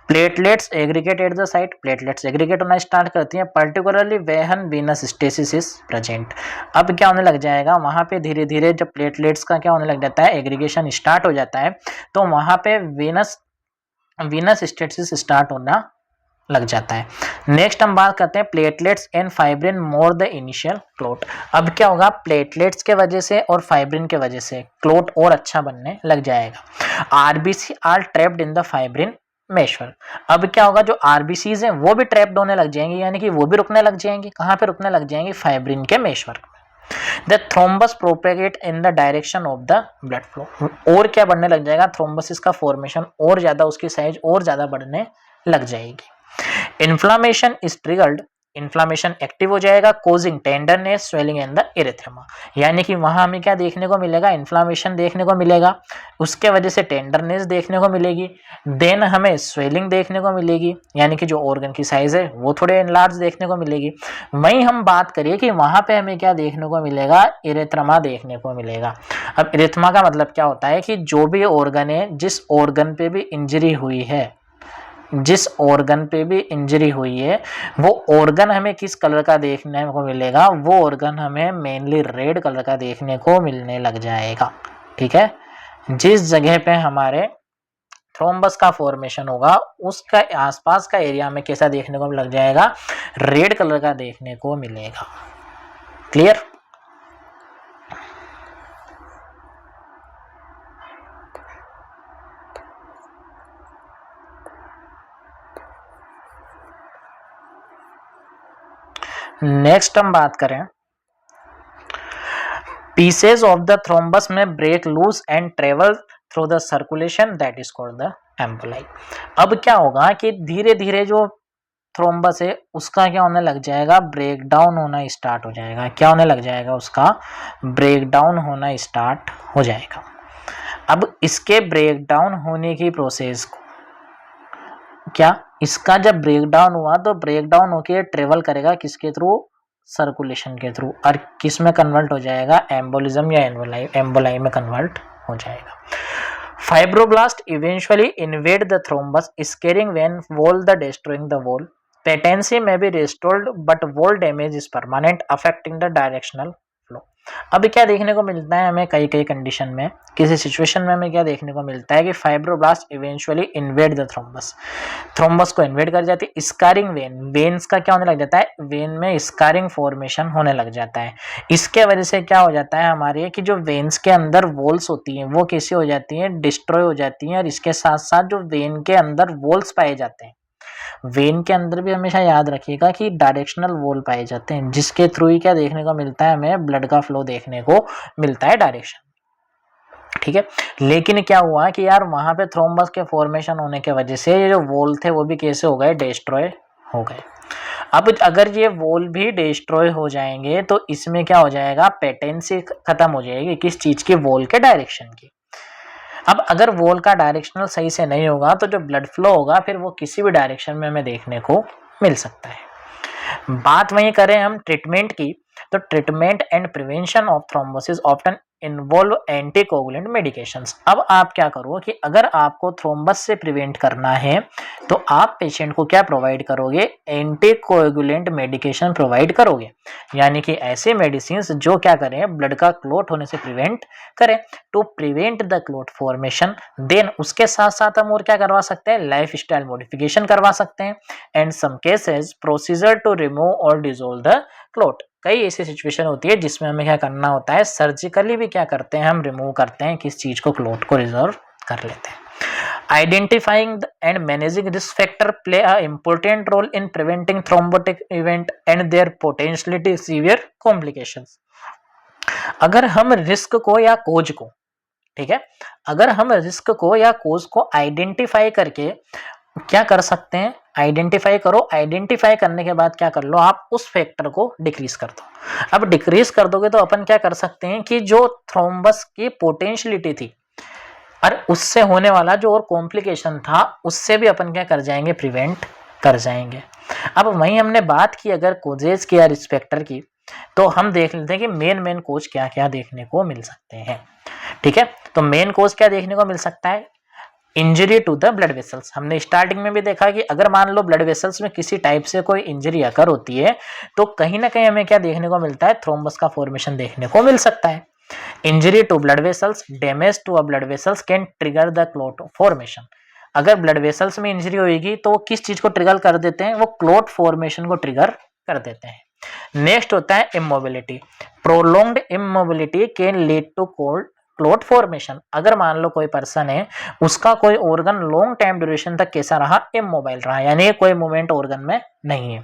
Platelets aggregate at the site, platelets aggregate होना स्टार्ट करती हैं, particularly वेहन Venus stasis is present. अब क्या होने लग जाएगा, वहां पे धीरे धीरे जब प्लेटलेट्स का क्या होने लग जाता है, एग्रीगेशन स्टार्ट हो जाता है, तो वहां पे वीनस स्टेसिस स्टार्ट होना लग जाता है। नेक्स्ट हम बात करते हैं platelets and fibrin more the initial clot. अब क्या होगा, प्लेटलेट्स के वजह से और फाइब्रिन के वजह से क्लोट और अच्छा बनने लग जाएगा। RBC are trapped in the fibrin meshwork. अब क्या होगा, जो आरबीसीज हैं वो भी ट्रैप्ड होने लग जाएंगे, यानी कि वो भी रुकने लग जाएंगे। कहाँ पे रुकने लग जाएंगे, फाइब्रिन के मेशर में। The thrombus propagate in the direction of the blood flow. और क्या बढ़ने लग जाएगा, थ्रोम्बसिस का फॉर्मेशन और ज्यादा, उसकी साइज और ज्यादा बढ़ने लग जाएगी। Inflammation is triggered, inflammation active हो जाएगा, causing tenderness swelling in the erythema, यानी कि वहां हमें क्या देखने को मिलेगा, इन्फ्लामेशन देखने को मिलेगा, उसके वजह से टेंडरनेस देखने को मिलेगी, देन हमें स्वेलिंग देखने को मिलेगी, यानी कि जो ऑर्गन की साइज है वो थोड़े एनलार्ज देखने को मिलेगी। वहीं हम बात करिए कि वहां पे हमें क्या देखने को मिलेगा, इरेथ्रमा देखने को मिलेगा। अब इरेथ्मा का मतलब क्या होता है कि जो भी ऑर्गन है, जिस ऑर्गन पे भी इंजरी हुई है, जिस ऑर्गन पे भी इंजरी हुई है, वो ऑर्गन हमें किस कलर का देखने को मिलेगा, वो ऑर्गन हमें मेनली रेड कलर का देखने को मिलने लग जाएगा, ठीक है। जिस जगह पे हमारे थ्रोम्बस का फॉर्मेशन होगा उसका आसपास का एरिया में कैसा देखने को लग जाएगा, रेड कलर का देखने को मिलेगा। क्लियर। नेक्स्ट हम बात करें, पीसेस ऑफ द थ्रोम्बस में break loose and travel through the circulation, that is called the emboli. अब क्या होगा कि धीरे धीरे जो थ्रोम्बस है उसका क्या होने लग जाएगा, ब्रेक डाउन होना स्टार्ट हो जाएगा। क्या होने लग जाएगा, उसका ब्रेक डाउन होना स्टार्ट हो जाएगा। अब इसके ब्रेक डाउन होने की प्रोसेस को क्या, इसका जब ब्रेक डाउन हुआ तो ब्रेक डाउन होके ट्रेवल करेगा किसके थ्रू, सर्कुलेशन के थ्रू, और किस में कन्वर्ट हो जाएगा, एम्बोलिज्म या एम्बोलाई में कन्वर्ट हो जाएगा। Fibroblast eventually invade the thrombus scarring vein wall the destroying the wall. Patency may be restored but wall damage is permanent affecting the directional flow. अब क्या देखने को मिलता है हमें कई कई कंडीशन में, किसी सिचुएशन में हमें क्या देखने को मिलता है कि fibroblast eventually invade the thrombus, thrombus को इन्वेड कर जाती है। स्कारिंग वेन, वेन्स का क्या होने लग जाता है, वेन में स्कारिंग फॉर्मेशन होने लग जाता है। इसके वजह से क्या हो जाता है हमारे कि जो वेन्स के अंदर वॉल्स होती हैं वो कैसी हो जाती हैं, डिस्ट्रॉय हो जाती हैं। और इसके साथ साथ जो वेन के अंदर वॉल्स पाए जाते हैं, वेन के अंदर भी हमेशा याद रखिएगा कि डायरेक्शनल वॉल पाए जाते हैं, जिसके थ्रू ही क्या देखने को मिलता है, हमें ब्लड का फ्लो देखने को मिलता है डायरेक्शन। ठीक है, लेकिन क्या हुआ कि यार वहां पे थ्रोम्बस के फॉर्मेशन होने के वजह से ये जो वॉल थे वो भी कैसे हो गए, डिस्ट्रॉय हो गए। अब अगर ये वॉल भी डिस्ट्रॉय हो जाएंगे तो इसमें क्या हो जाएगा, पेटेंसी खत्म हो जाएगी। किस चीज की, वॉल के डायरेक्शन की। अब अगर वॉल का डायरेक्शनल सही से नहीं होगा तो जो ब्लड फ्लो होगा फिर वो किसी भी डायरेक्शन में हमें देखने को मिल सकता है। बात वहीं करें हम ट्रीटमेंट की, तो treatment and prevention of thrombosis often involve anticoagulant medications. अब आप क्या करो कि अगर आपको थ्रोम्बस से प्रिवेंट करना है तो आप पेशेंट को क्या प्रोवाइड करोगे, एंटीकोगुलेंट मेडिकेशन प्रोवाइड करोगे। यानी कि ऐसे मेडिसिन जो क्या करें, ब्लड का क्लोट होने से प्रिवेंट करें, to prevent the clot formation. Then उसके साथ साथ हम और क्या करवा सकते हैं, लाइफ स्टाइल मॉडिफिकेशन करवा सकते हैं। And some cases procedure to remove or dissolve the clot. कई ऐसी सिचुएशन होती है जिसमें हमें क्या करना होता है, सर्जिकली भी क्या करते हैं, हम रिमूव करते हैं किस चीज को, क्लोट को रिजर्व कर लेते हैं। Identifying and managing risk factor play a important role in preventing thrombotic event and their potentially severe complications. अगर हम रिस्क को या कोज को, ठीक है, अगर हम रिस्क को या कोज को आइडेंटिफाई करके क्या कर सकते हैं, आइडेंटिफाई करो, आइडेंटिफाई करने के बाद क्या कर लो, आप उस फैक्टर को डिक्रीज कर दो। अब डिक्रीज कर दोगे तो अपन क्या कर सकते हैं कि जो थ्रोम्बस की पोटेंशियलिटी थी और उससे होने वाला जो और कॉम्प्लिकेशन था उससे भी अपन क्या कर जाएंगे, प्रिवेंट कर जाएंगे। अब वहीं हमने बात की अगर कोजेज की या रिस्क फैक्टर की, तो हम देख लेते हैं कि मेन कोज क्या क्या देखने को मिल सकते हैं। ठीक है, तो मेन कोज क्या देखने को मिल सकता है, injury to the blood vessels. हमने स्टार्टिंग में भी देखा कि अगर मान लो ब्लड वेसल्स में किसी टाइप से कोई इंजरी अकर होती है तो कहीं ना कहीं हमें क्या देखने को मिलता है, थ्रोम्बस का फॉर्मेशन देखने को मिल सकता है। Injury to blood vessels, damage to a blood vessels can trigger the clot formation. अगर ब्लड वेसल्स में इंजरी होगी तो वो किस चीज को ट्रिगर कर देते हैं, वो क्लोट फॉर्मेशन को ट्रिगर कर देते हैं। नेक्स्ट होता है immobility. Prolonged immobility can lead to cold clot formation. अगर मान लो कोई पर्सन है, उसका कोई ऑर्गन लॉन्ग टाइम ड्यूरेशन तक कैसा रहा, इमोबाइल रहा, यानी कोई मूवमेंट ऑर्गन में नहीं है,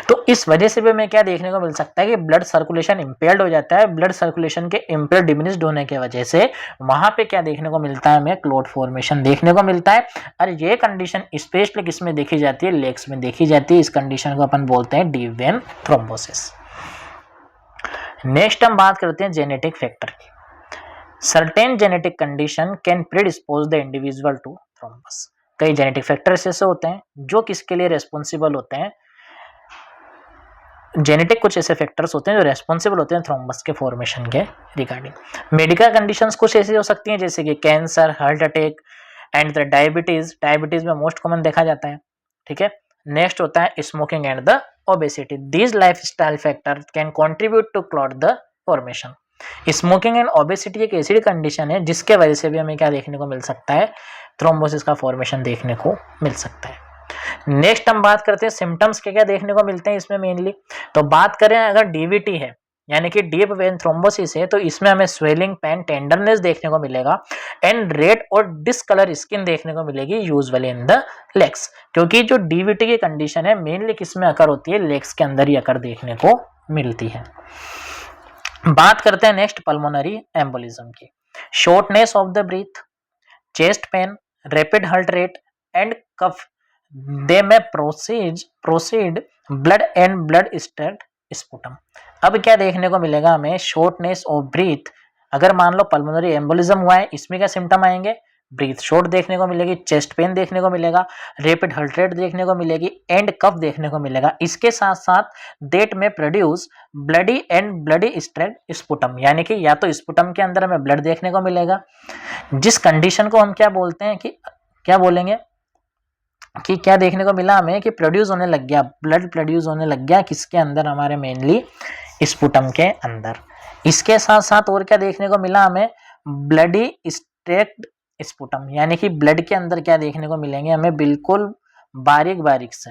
तो इस वजह से भी हमें क्या देखने को मिल सकता है कि ब्लड सर्कुलेशन इंपेयर्ड हो जाता है। ब्लड सर्कुलेशन के इंपेयर्ड डिमिनिश्ड होने की वजह से वहां पे क्या देखने को मिलता है, हमें क्लोट फॉर्मेशन देखने को मिलता है। और ये कंडीशन स्पेशली किसमें देखी जाती है, लेग्स में देखी जाती है। इस कंडीशन को अपन बोलते हैं डीप वेन थ्रोम्बोसिस। नेक्स्ट हम बात करते हैं जेनेटिक फैक्टर की। Certain genetic condition can predispose the individual to thrombus. कई जेनेटिक फैक्टर्स ऐसे होते हैं जो किसके लिए रेस्पॉन्सिबल होते हैं, जेनेटिक कुछ ऐसे फैक्टर्स होते हैं जो रेस्पॉन्सिबल होते हैं थ्रोम्बस के फॉर्मेशन के रिगार्डिंग। मेडिकल कंडीशंस कुछ ऐसी हो सकती हैं जैसे कि cancer, heart attack and the diabetes. Diabetes में मोस्ट कॉमन देखा जाता है। ठीक है, नेक्स्ट होता है smoking and the obesity. These lifestyle factor can contribute to clot the formation. Smoking and obesity एक ऐसी कंडीशन है जिसके वजह से भी हमें क्या देखने को मिल सकता है, थ्रोम्बोसिस का फॉर्मेशन देखने को मिल सकता है। नेक्स्ट हम बात करते हैं सिम्टम्स क्या क्या देखने को मिलते हैं इसमें मेनली। तो बात करें अगर डीवीटी है यानी कि डीप वेन थ्रोम्बोसिस है, तो इसमें हमें स्वेलिंग, पेन, टेंडरनेस देखने को मिलेगा एंड रेड और डिसकलर स्किन देखने को मिलेगी यूजुअली इन द लेग्स। क्योंकि जो डीवीटी की कंडीशन है मेनली किसमें अकर होती है, लेग्स के अंदर ही अकर देखने को मिलती है। बात करते हैं नेक्स्ट पल्मोनरी एम्बोलिज्म की। Shortness of the breath, chest pain, rapid heart rate and cough, they may proceed blood and blood state sputum. अब क्या देखने को मिलेगा हमें, शॉर्टनेस ऑफ ब्रीथ। अगर मान लो पल्मोनरी एम्बोलिज्म हुआ है, इसमें क्या सिम्टम आएंगे, ब्रीथ शॉर्ट देखने को मिलेगी, चेस्ट पेन देखने को मिलेगा, रैपिड हार्ट रेट देखने को मिलेगी एंड कफ देखने को मिलेगा। इसके साथ साथ डेट में produce bloody and bloody straight sputum, यानी कि या तो स्पुटम के अंदर हमें ब्लड देखने को मिलेगा, जिस कंडीशन को हम क्या बोलते हैं कि क्या बोलेंगे कि क्या देखने को मिला हमें कि प्रोड्यूस होने लग गया, ब्लड प्रोड्यूस होने लग गया किसके अंदर, हमारे मेनली स्पुटम के अंदर। इसके साथ साथ और क्या देखने को मिला हमें, ब्लडी स्ट्रेट स्पुटम, यानी कि ब्लड के अंदर क्या देखने को मिलेंगे हमें, बिल्कुल बारीक बारीक से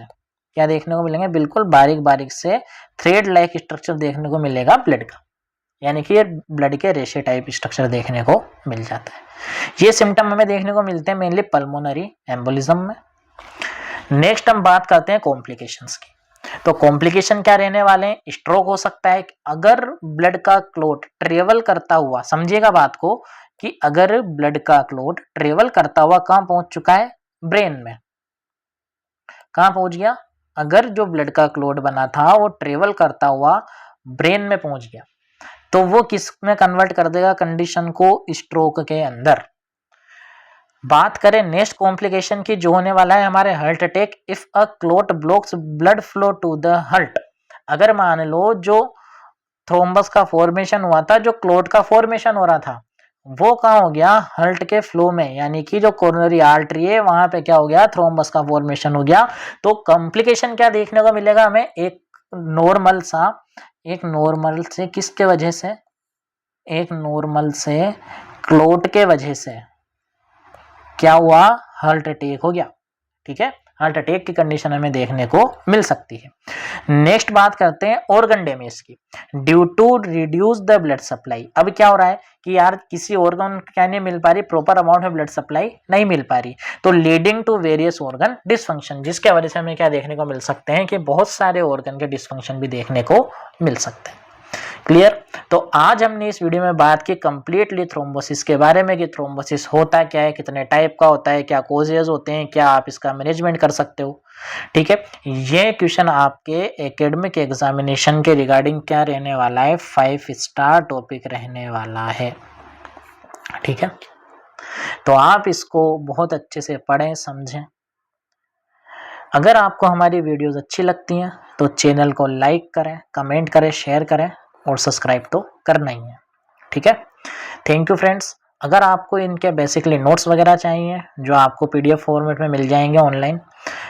क्या देखने को मिलेंगे, बिल्कुल बारीक बारीक से थ्रेड लाइक स्ट्रक्चर देखने को मिलेगा ब्लड का, यानी कि ब्लड के रेशे टाइप स्ट्रक्चर देखने को मिल जाता है। ये सिम्टम हमें देखने को मिलते हैं मेनली पल्मोनरी एम्बोलिज्म में। नेक्स्ट हम बात करते हैं कॉम्प्लिकेशंस की। तो कॉम्प्लिकेशन क्या रहने वाले हैं, स्ट्रोक हो सकता है अगर ब्लड का क्लॉट ट्रेवल करता हुआ, समझिएगा बात को कि अगर ब्लड का क्लॉट ट्रेवल करता हुआ कहां पहुंच चुका है, ब्रेन में, कहां पहुंच गया, अगर जो ब्लड का क्लॉट बना था वो ट्रेवल करता हुआ ब्रेन में पहुंच गया तो वो किस में कन्वर्ट कर देगा कंडीशन को, स्ट्रोक के अंदर। बात करें नेक्स्ट कॉम्प्लिकेशन की जो होने वाला है हमारे heart attack, if a clot blocks blood flow to the heart, अगर मान लो जो थ्रोम्बस का फॉर्मेशन हुआ था, जो क्लॉट का फॉर्मेशन हो रहा था वो कहाँ हो गया, हार्ट के फ्लो में, यानी कि जो कोरोनरी आर्टरी है वहां पे क्या हो गया, थ्रोम्बस का फॉर्मेशन हो गया। तो कॉम्प्लिकेशन क्या देखने को मिलेगा हमें, एक नॉर्मल से किसके वजह से, एक नॉर्मल से क्लॉट के वजह से क्या हुआ, हार्ट अटैक हो गया। ठीक है, हार्ट अटैक की कंडीशन हमें देखने को मिल सकती है। नेक्स्ट बात करते हैं ऑर्गन डैमेज की, due to reduce the blood supply. अब क्या हो रहा है कि यार किसी ऑर्गन क्या नहीं मिल पा रही, प्रॉपर अमाउंट में ब्लड सप्लाई नहीं मिल पा रही, तो leading to various organ dysfunction, जिसके वजह से हमें क्या देखने को मिल सकते हैं कि बहुत सारे ऑर्गन के डिसफंक्शन भी देखने को मिल सकते हैं। क्लियर। तो आज हमने इस वीडियो में बात की कंप्लीटली थ्रोम्बोसिस के बारे में कि थ्रोम्बोसिस होता क्या है, कितने टाइप का होता है, क्या कोजेज होते हैं, क्या आप इसका मैनेजमेंट कर सकते हो। ठीक है, ये क्वेश्चन आपके एकेडमिक एग्जामिनेशन के रिगार्डिंग क्या रहने वाला है, 5 स्टार टॉपिक रहने वाला है। ठीक है, तो आप इसको बहुत अच्छे से पढ़ें समझें। अगर आपको हमारी वीडियोस अच्छी लगती हैं तो चैनल को लाइक करें, कमेंट करें, शेयर करें और सब्सक्राइब तो करना ही है। ठीक है, थैंक यू फ्रेंड्स। अगर आपको इनके बेसिकली नोट्स वगैरह चाहिए जो आपको पीडीएफ फॉर्मेट में मिल जाएंगे ऑनलाइन,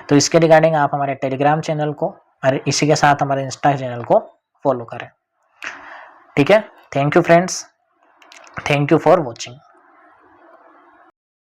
तो इसके रिगार्डिंग आप हमारे टेलीग्राम चैनल को और इसी के साथ हमारे इंस्टा चैनल को फॉलो करें। ठीक है, thank you friends, thank you for watching.